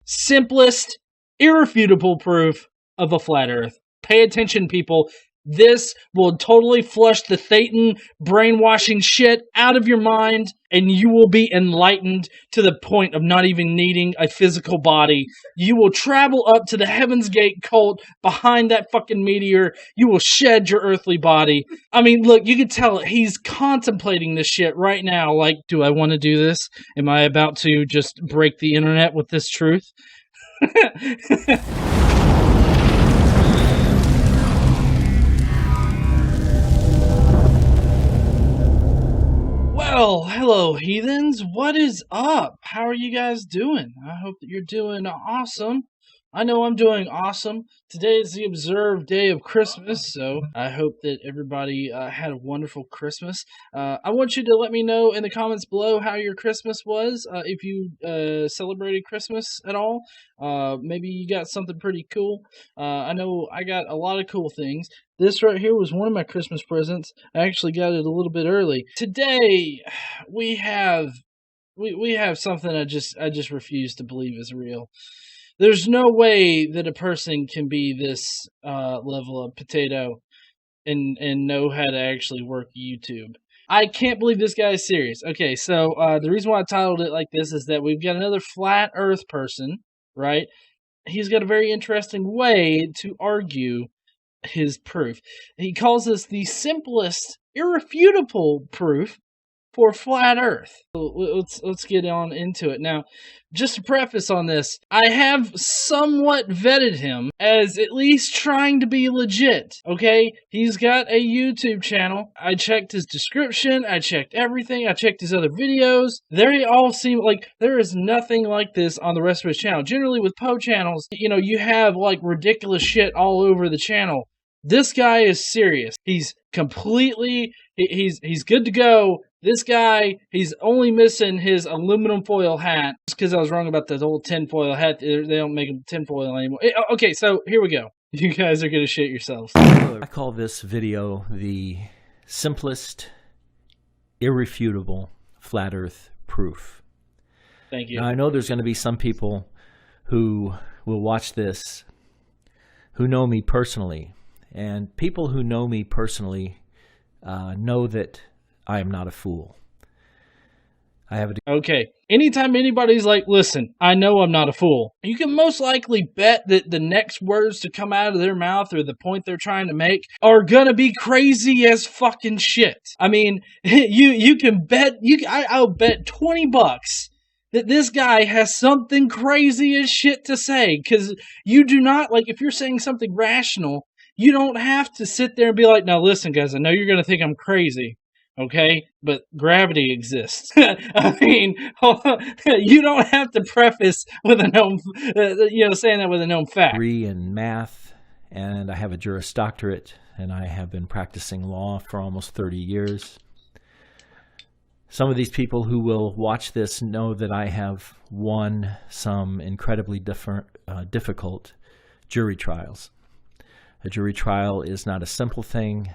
simplest, irrefutable proof of a flat earth. Pay attention, people. This will totally flush the Thetan brainwashing shit out of your mind, and you will be enlightened to the point of not even needing a physical body. You will travel up to the Heaven's Gate cult behind that fucking meteor. You will shed your earthly body. I mean, look, you can tell he's contemplating this shit right now. Like, do I want to do this? Am I about to just break the internet with this truth? Well, hello, heathens. What is up? How are you guys doing? I hope that you're doing awesome. I know I'm doing awesome. Today is the observed day of Christmas, so I hope that everybody had a wonderful Christmas. I want you to let me know in the comments below how your Christmas was, if you celebrated Christmas at all. Maybe you got something pretty cool. I know I got a lot of cool things. This right here was one of my Christmas presents. I actually got it a little bit early. Today, we have something I just refuse to believe is real. There's no way that a person can be this level of potato and know how to actually work YouTube. I can't believe this guy is serious. Okay, so the reason why I titled it like this is that we've got another flat earth person, right? He's got a very interesting way to argue his proof. He calls this the simplest, irrefutable proof for flat earth. So let's get on into it. Now, just to preface on this, I have somewhat vetted him as at least trying to be legit, okay? He's got a YouTube channel. I checked his description. I checked everything. I checked his other videos. They all seem like there is nothing like this on the rest of his channel. Generally with Poe channels, you have like ridiculous shit all over the channel. This guy is serious. He's completely, he's good to go. This guy, he's only missing his aluminum foil hat. Just because I was wrong about the old tinfoil hat. They don't make them tinfoil anymore. Okay, so here we go. You guys are going to shit yourselves. I call this video the simplest, irrefutable flat earth proof. Thank you. Now, I know there's going to be some people who will watch this who know me personally. And people who know me personally know that I am not a fool. Okay. Anytime anybody's like, listen, I know I'm not a fool, you can most likely bet that the next words to come out of their mouth or the point they're trying to make are gonna be crazy as fucking shit. I mean, you can bet, I'll bet $20 that this guy has something crazy as shit to say, because you do not, like, if you're saying something rational, you don't have to sit there and be like, now listen, guys, I know you're going to think I'm crazy, okay? But gravity exists. I mean, you don't have to preface with a known, saying that with a known fact. Degree in math, and I have a Juris Doctorate, and I have been practicing law for almost 30 years. Some of these people who will watch this know that I have won some incredibly difficult jury trials. A jury trial is not a simple thing.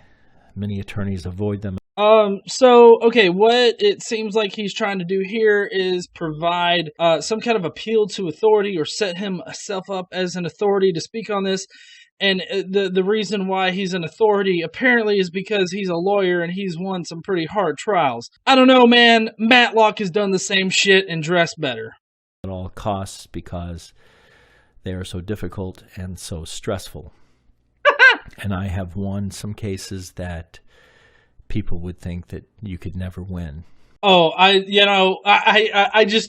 Many attorneys avoid them. Okay, what it seems like he's trying to do here is provide some kind of appeal to authority or set himself up as an authority to speak on this. And the reason why he's an authority apparently is because he's a lawyer and he's won some pretty hard trials. I don't know, man. Matlock has done the same shit and dressed better. At all costs, because they are so difficult and so stressful. And I have won some cases that people would think that you could never win. Oh, I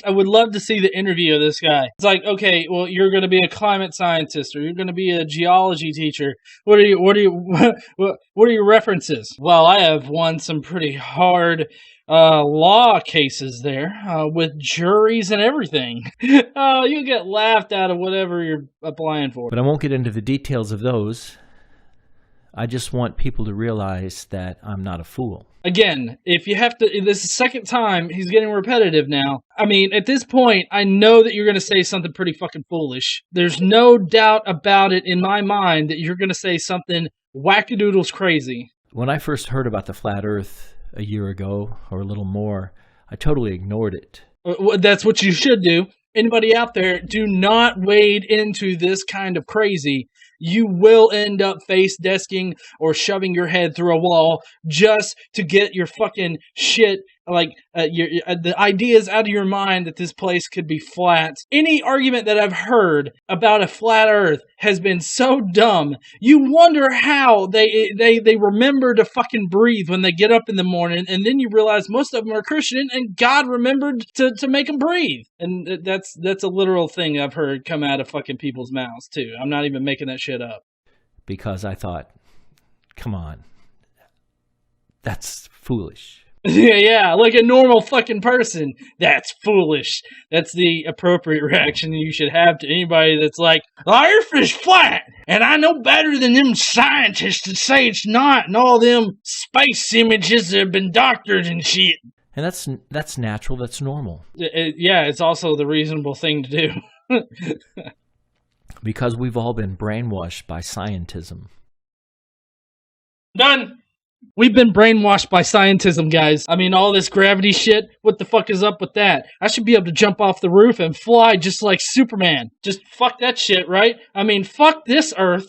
would love to see the interview of this guy. It's like, okay, well, you're going to be a climate scientist, or you're going to be a geology teacher. What are your references? Well, I have won some pretty hard law cases there with juries and everything. You get laughed out of whatever you're applying for. But I won't get into the details of those. I just want people to realize that I'm not a fool. Again, if you have to, this is the second time, he's getting repetitive now. I mean, at this point, I know that you're going to say something pretty fucking foolish. There's no doubt about it in my mind that you're going to say something wackadoodles crazy. When I first heard about the flat earth a year ago, or a little more, I totally ignored it. That's what you should do. Anybody out there, do not wade into this kind of crazy. You will end up face desking or shoving your head through a wall just to get your fucking shit, the ideas out of your mind that this place could be flat. Any argument that I've heard about a flat earth has been so dumb. You wonder how they remember to fucking breathe when they get up in the morning, and then you realize most of them are Christian and God remembered to make them breathe. And that's a literal thing I've heard come out of fucking people's mouths too. I'm not even making that shit up. Because I thought, come on, that's foolish. Yeah, like a normal fucking person. That's foolish. That's the appropriate reaction you should have to anybody that's like, the earth is flat, and I know better than them scientists to say it's not, and all them space images that have been doctored and shit. And that's natural, that's normal. Yeah, it's also the reasonable thing to do. Because we've all been brainwashed by scientism. Done! We've been brainwashed by scientism, guys. I mean, all this gravity shit, what the fuck is up with that? I should be able to jump off the roof and fly just like Superman. Just fuck that shit, right? I mean, fuck this earth.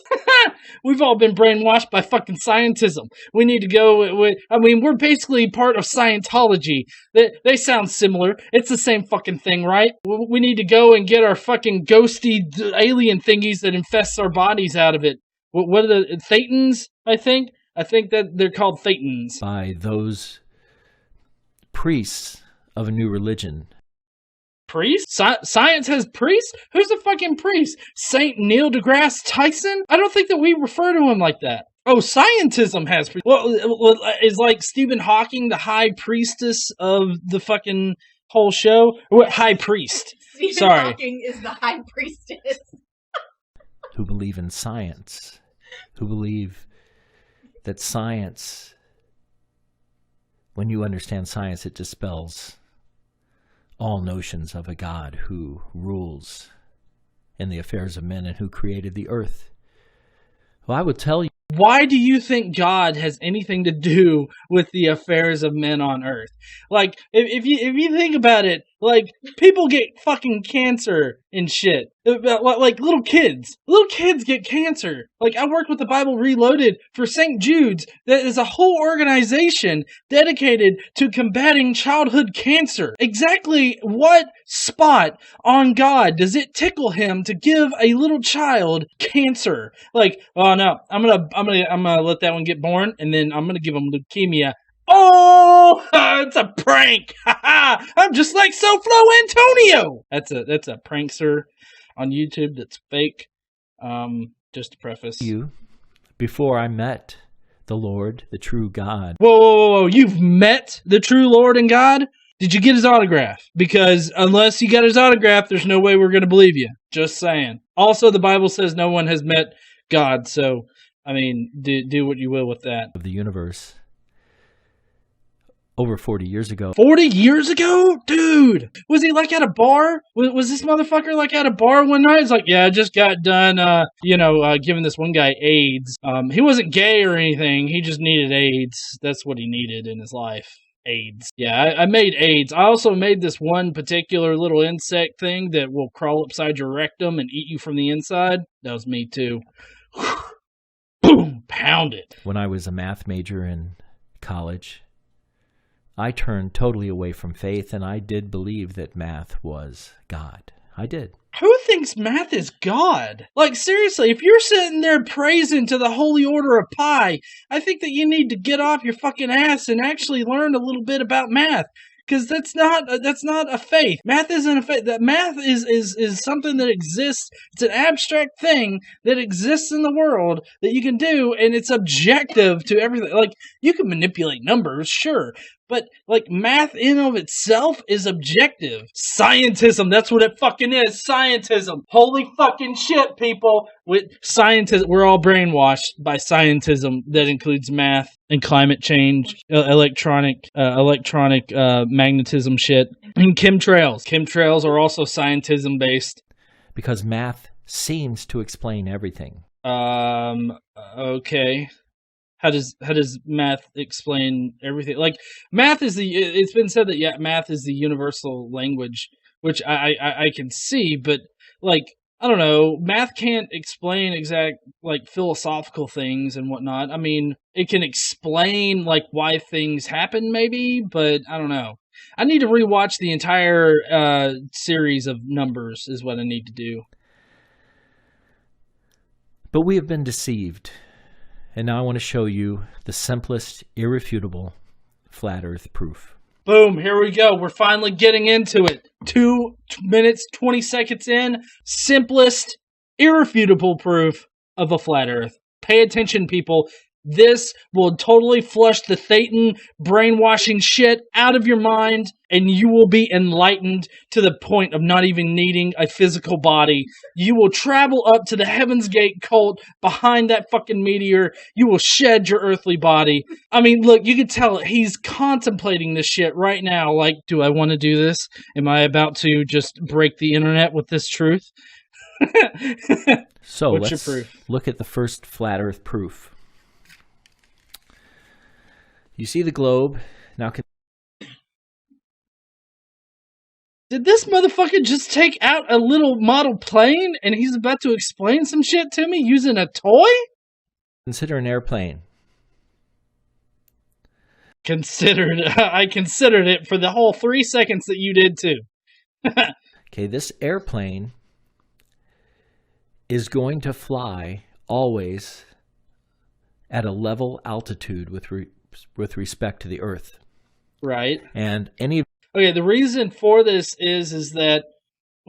We've all been brainwashed by fucking scientism. We need to go we're basically part of Scientology. They sound similar. It's the same fucking thing, right? We need to go and get our fucking ghosty alien thingies that infests our bodies out of it. What are the Thetans, I think? I think that they're called Thetans. By those priests of a new religion. Priests? Science has priests? Who's the fucking priest? Saint Neil deGrasse Tyson? I don't think that we refer to him like that. Oh, scientism has priests. Well, is like Stephen Hawking the high priestess of the fucking whole show? What high priest? Stephen Hawking is the high priestess. Who believe in science. Who believe that science, when you understand science, it dispels all notions of a God who rules in the affairs of men and who created the earth. Well, I would tell you. Why do you think God has anything to do with the affairs of men on earth? Like, if you think about it, like, people get fucking cancer and shit. Like, little kids. Little kids get cancer. Like, I worked with the Bible Reloaded for St. Jude's. That is a whole organization dedicated to combating childhood cancer. Exactly what spot on God does it tickle him to give a little child cancer? Like, oh no, I'm gonna let that one get born, and then I'm gonna give him leukemia. Oh, it's a prank! I'm just like SoFlo Antonio. That's a prankster on YouTube that's fake. Just to preface, Before I met the Lord, the true God. Whoa! You've met the true Lord and God? Did you get his autograph? Because unless you got his autograph, there's no way we're going to believe you. Just saying. Also, the Bible says no one has met God, so I mean, do what you will with that. Of the universe. Over 40 years ago. 40 years ago? Dude! Was he like at a bar? Was this motherfucker like at a bar one night? He's like, yeah, I just got done, giving this one guy AIDS. He wasn't gay or anything. He just needed AIDS. That's what he needed in his life. AIDS. Yeah, I made AIDS. I also made this one particular little insect thing that will crawl upside your rectum and eat you from the inside. That was me too. Boom! Pound it. When I was a math major in college, I turned totally away from faith, and I did believe that math was God. I did. Who thinks math is God? Like, seriously, if you're sitting there praising to the Holy Order of Pi, I think that you need to get off your fucking ass and actually learn a little bit about math. Because that's not a faith. Math isn't a faith. That math is something that exists. It's an abstract thing that exists in the world that you can do, and it's objective to everything. Like, you can manipulate numbers, sure, but like math in of itself is objective. Scientism, that's what it fucking is. Scientism. Holy fucking shit, people. With scientism, we're all brainwashed by scientism that includes math and climate change, electronic magnetism shit, and chemtrails. Chemtrails are also scientism based. Because math seems to explain everything. Okay. How does math explain everything? Like, math is it's been said that, yeah, math is the universal language, which I can see, but like, I don't know, math can't explain exact like philosophical things and whatnot. I mean, it can explain like why things happen maybe, but I don't know. I need to rewatch the entire series of numbers is what I need to do. But we have been deceived. And now I want to show you the simplest, irrefutable flat earth proof. Boom, here we go. We're finally getting into it. 2 minutes, 20 seconds in. Simplest, irrefutable proof of a flat earth. Pay attention, people. This will totally flush the Thetan brainwashing shit out of your mind, and you will be enlightened to the point of not even needing a physical body. You will travel up to the Heaven's Gate cult behind that fucking meteor. You will shed your earthly body. I mean, look, you can tell he's contemplating this shit right now. Like, do I want to do this? Am I about to just break the internet with this truth? So What's let's your proof? look at the first flat earth proof. You see the globe. Now, Did this motherfucker just take out a little model plane and he's about to explain some shit to me using a toy? consider an airplane. I considered it for the whole 3 seconds that you did too. Okay, this airplane is going to fly always at a level altitude with respect to the Earth. Right. And any Okay, the reason for this is that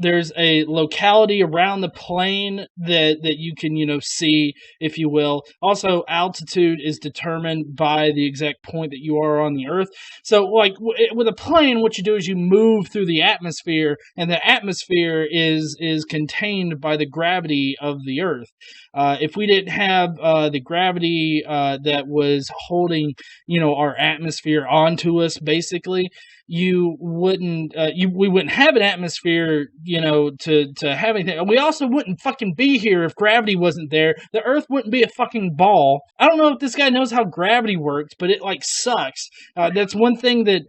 there's a locality around the plane that you can, see, if you will. Also, altitude is determined by the exact point that you are on the Earth. So, like, with a plane, what you do is you move through the atmosphere, and the atmosphere is contained by the gravity of the Earth. If we didn't have the gravity that was holding, our atmosphere onto us, basically, we wouldn't have an atmosphere, to have anything. We also wouldn't fucking be here if gravity wasn't there. The Earth wouldn't be a fucking ball. I don't know if this guy knows how gravity works, but it like sucks. That's one thing that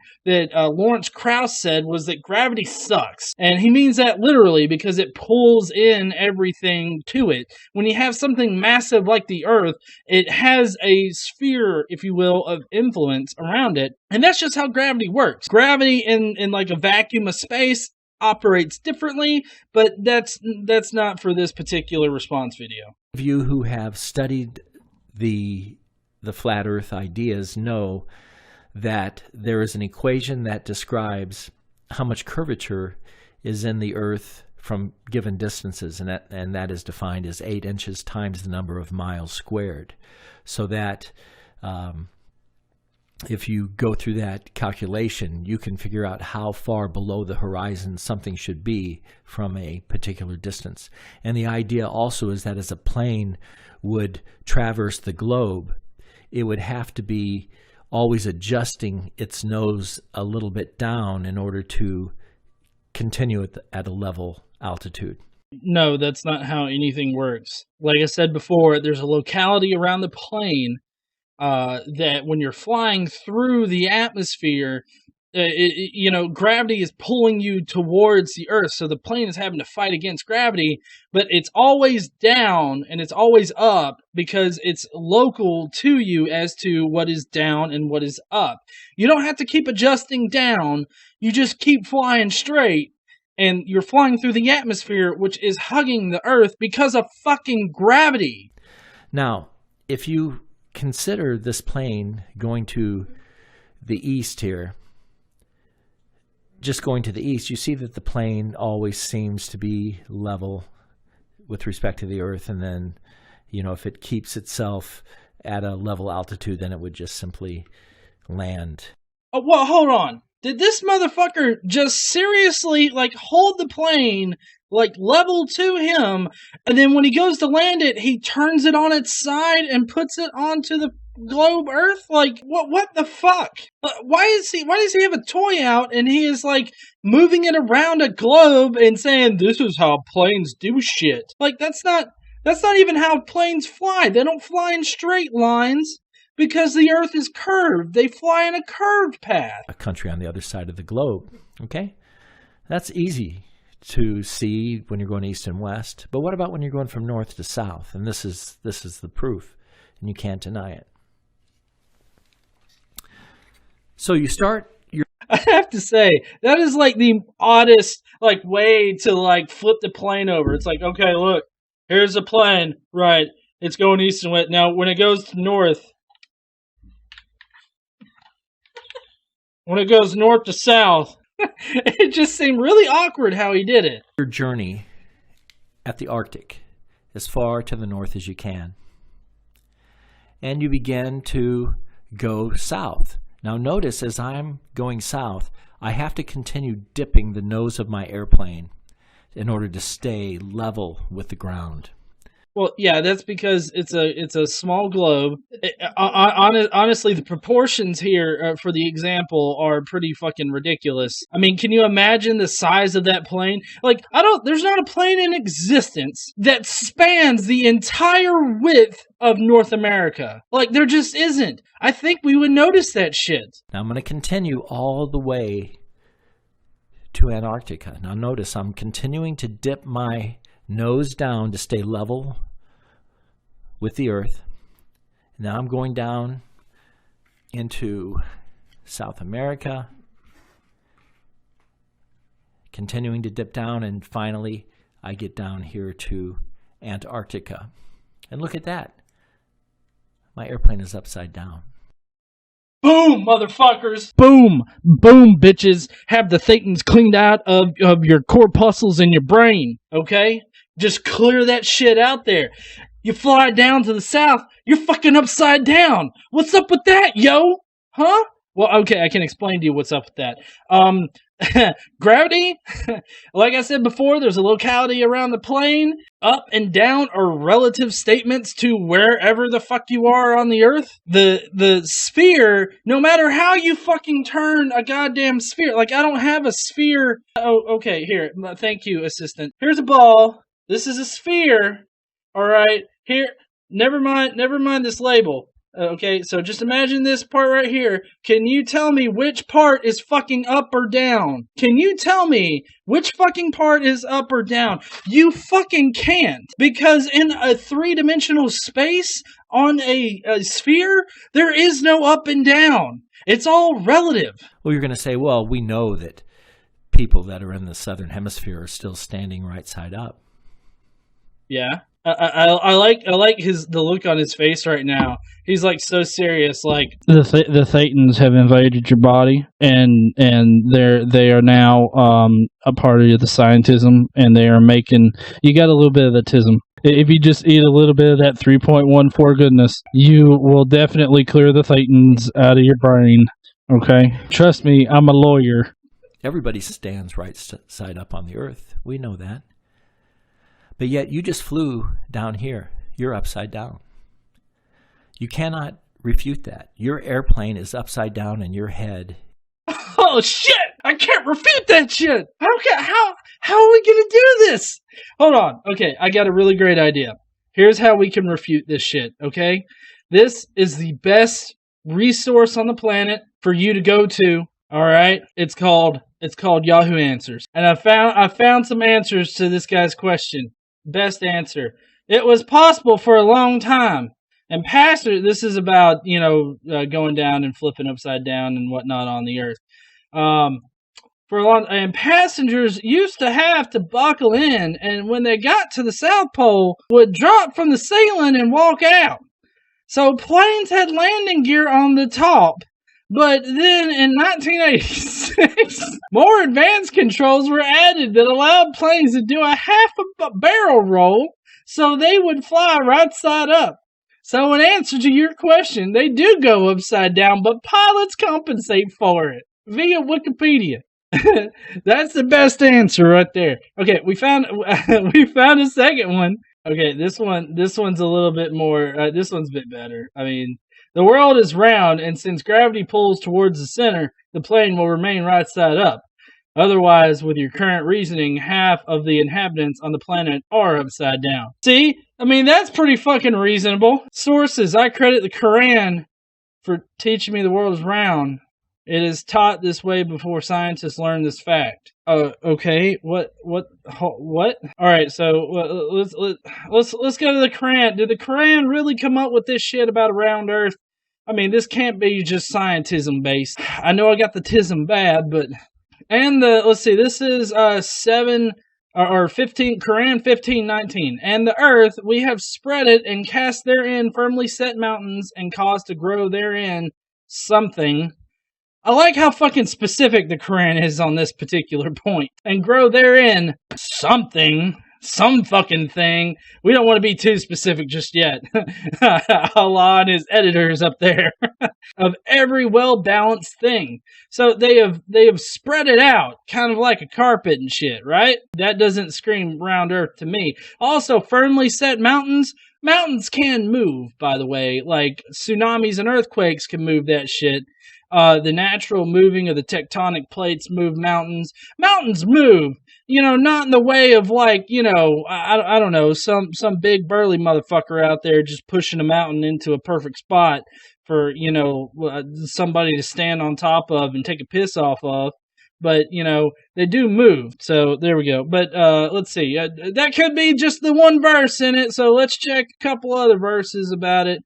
Lawrence Krauss said was that gravity sucks, and he means that literally because it pulls in everything to it. When you have something massive like the Earth, it has a sphere, if you will, of influence around it, and that's just how gravity works. Gravity in like a vacuum of space operates differently, but that's not for this particular response video. of you who have studied the flat Earth ideas know that there is an equation that describes how much curvature is in the Earth from given distances, and that is defined as 8 inches times the number of miles squared. So that if you go through that calculation, you can figure out how far below the horizon something should be from a particular distance. And the idea also is that as a plane would traverse the globe, it would have to be always adjusting its nose a little bit down in order to continue at a level altitude. No, that's not how anything works. Like I said before, there's a locality around the plane that when you're flying through the atmosphere, gravity is pulling you towards the Earth. So the plane is having to fight against gravity, but it's always down and it's always up because it's local to you as to what is down and what is up. You don't have to keep adjusting down. You just keep flying straight. And you're flying through the atmosphere, which is hugging the Earth because of fucking gravity. Now, if you consider this plane going to the east here, just going to the east, you see that the plane always seems to be level with respect to the Earth. And then, if it keeps itself at a level altitude, then it would just simply land. Oh, well, hold on. Did this motherfucker just seriously, hold the plane, level to him, and then when he goes to land it, he turns it on its side and puts it onto the globe Earth? What the fuck? Why does he have a toy out and he is, moving it around a globe and saying, this is how planes do shit? That's not even how planes fly. They don't fly in straight lines. Because the Earth is curved. They fly in a curved path. A country on the other side of the globe. Okay? That's easy to see when you're going east and west. But what about when you're going from north to south? And this is the proof, and you can't deny it. So you start your... I have to say, that is like the oddest like way to like flip the plane over. It's like, okay, look, here's a plane, right? It's going east and west. Now, when it goes to north, when it goes north to south, it just seemed really awkward how he did it. Your journey at the Arctic as far to the north as you can. And you begin to go south. Now notice as I'm going south, I have to continue dipping the nose of my airplane in order to stay level with the ground. Well, yeah, that's because it's a small globe. Honestly, the proportions here for the example are pretty fucking ridiculous. I mean, can you imagine the size of that plane? Like, there's not a plane in existence that spans the entire width of North America. Like, there just isn't. I think we would notice that shit. Now I'm going to continue all the way to Antarctica. Now notice I'm continuing to dip my nose down to stay level with the earth. Now I'm going down into South America, continuing to dip down, and finally I get down here to Antarctica. And look at that. My airplane is upside down. Boom, motherfuckers! Boom! Boom, bitches! Have the thetans cleaned out of your corpuscles in your brain, okay? Just clear that shit out there. You fly down to the south, you're fucking upside down. What's up with that, yo? Huh? Well, okay, I can explain to you what's up with that. Gravity, like I said before, there's a locality around the plane. Up and down are relative statements to wherever the fuck you are on the earth. The sphere, no matter how you fucking turn a goddamn sphere, like I don't have a sphere. Oh, okay, here, thank you, assistant. Here's a ball. This is a sphere. All right, here, never mind this label. Okay, so just imagine this part right here. Can you tell me which part is fucking up or down? Can you tell me which fucking part is up or down? You fucking can't. Because in a three-dimensional space on a sphere, there is no up and down. It's all relative. Well, you're going to say, well, we know that people that are in the southern hemisphere are still standing right side up. Yeah. I like the look on his face right now. He's like so serious. Like the thetans have invaded your body, and they are now a part of the scientism, and they are making you got a little bit of the tism. If you just eat a little bit of that 3.14 goodness, you will definitely clear the thetans out of your brain. Okay, trust me, I'm a lawyer. Everybody stands right side up on the earth. We know that. But yet you just flew down here. You're upside down. You cannot refute that. Your airplane is upside down in your head. Oh, shit! I can't refute that shit! How are we gonna do this? Hold on. Okay, I got a really great idea. Here's how we can refute this shit, okay? This is the best resource on the planet for you to go to, alright? It's called Yahoo Answers. And I found some answers to this guy's question. Best answer. It was possible for a long time. And this is about, going down and flipping upside down and whatnot on the earth. And passengers used to have to buckle in, and when they got to the South Pole, would drop from the ceiling and walk out. So planes had landing gear on the top. But then in 1986, more advanced controls were added that allowed planes to do a half a barrel roll so they would fly right side up. So in answer to your question, they do go upside down, but pilots compensate for it via Wikipedia. That's the best answer right there. Okay, we found a second one. Okay, this one's a little bit more, this one's a bit better. I mean, the world is round, and since gravity pulls towards the center, the plane will remain right side up. Otherwise, with your current reasoning, half of the inhabitants on the planet are upside down. See? I mean, that's pretty fucking reasonable. Sources: I credit the Quran for teaching me the world is round. It is taught this way before scientists learn this fact. Okay. What? All right. So let's go to the Quran. Did the Quran really come up with this shit about a round Earth? I mean, this can't be just scientism based. I know I got the tism bad, but let's see. This is 7 or 15 Quran 15:19. And the earth we have spread it and cast therein firmly set mountains and caused to grow therein something. I like how fucking specific the Quran is on this particular point. And grow therein something, some fucking thing. We don't want to be too specific just yet. Allah and his editors up there. Of every well-balanced thing. So they have spread it out, kind of like a carpet and shit, right? That doesn't scream round earth to me. Also, firmly set mountains. Mountains can move, by the way. Like, tsunamis and earthquakes can move that shit. The natural moving of the tectonic plates move mountains. Mountains move, not in the way of like, I don't know, some big burly motherfucker out there just pushing a mountain into a perfect spot for, somebody to stand on top of and take a piss off of. But, they do move. So there we go. But let's see. That could be just the one verse in it. So let's check a couple other verses about it.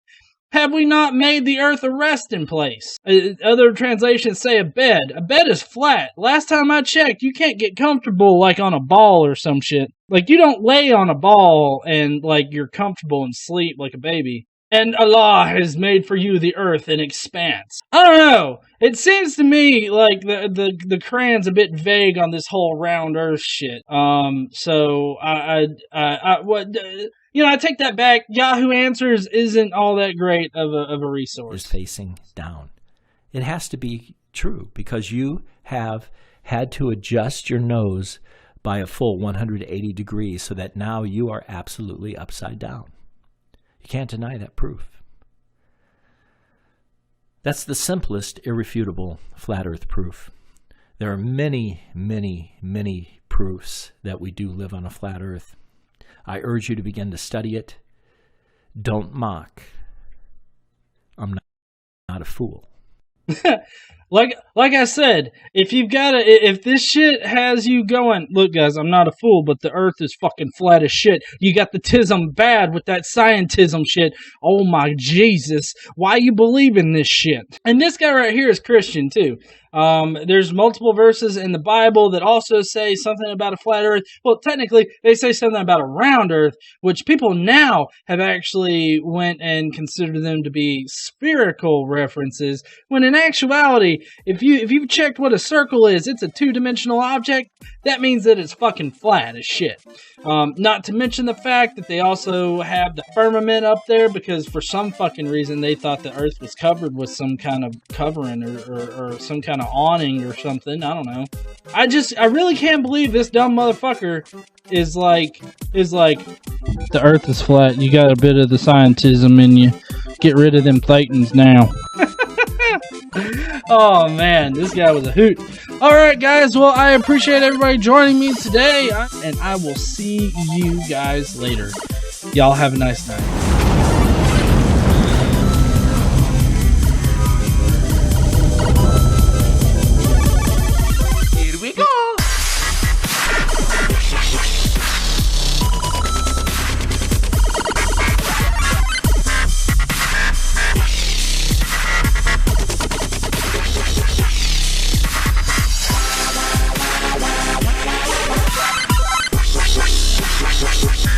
Have we not made the earth a resting place? Other translations say a bed. A bed is flat. Last time I checked, you can't get comfortable like on a ball or some shit. Like, you don't lay on a ball and, like, you're comfortable and sleep like a baby. And Allah has made for you the earth in expanse. I don't know. It seems to me like the Quran's a bit vague on this whole round earth shit. So I take that back. Yahoo Answers isn't all that great of a resource. Is facing down. It has to be true because you have had to adjust your nose by a full 180 degrees so that now you are absolutely upside down. You can't deny that proof. That's the simplest, irrefutable flat earth proof. There are many, many, many proofs that we do live on a flat earth. I urge you to begin to study it. Don't mock. I'm not a fool. Like I said, if this shit has you going, look guys, I'm not a fool, but the earth is fucking flat as shit. You got the tism bad with that scientism shit. Oh my Jesus, why you believe in this shit? And this guy right here is Christian too. There's multiple verses in the Bible that also say something about a flat earth. Well, technically, they say something about a round earth, which people now have actually went and considered them to be spherical references, when in actuality, if you've checked what a circle is, it's a two-dimensional object. That means that it's fucking flat as shit. Not to mention the fact that they also have the firmament up there, because for some fucking reason they thought the earth was covered with some kind of covering or some kind of awning or something. I don't know. I really can't believe this dumb motherfucker is like the earth is flat. You got a bit of the scientism in you. Get rid of them thetans now. Oh man, this guy was a hoot. Alright guys, well I appreciate everybody joining me today, and I will see you guys later. Y'all have a nice night.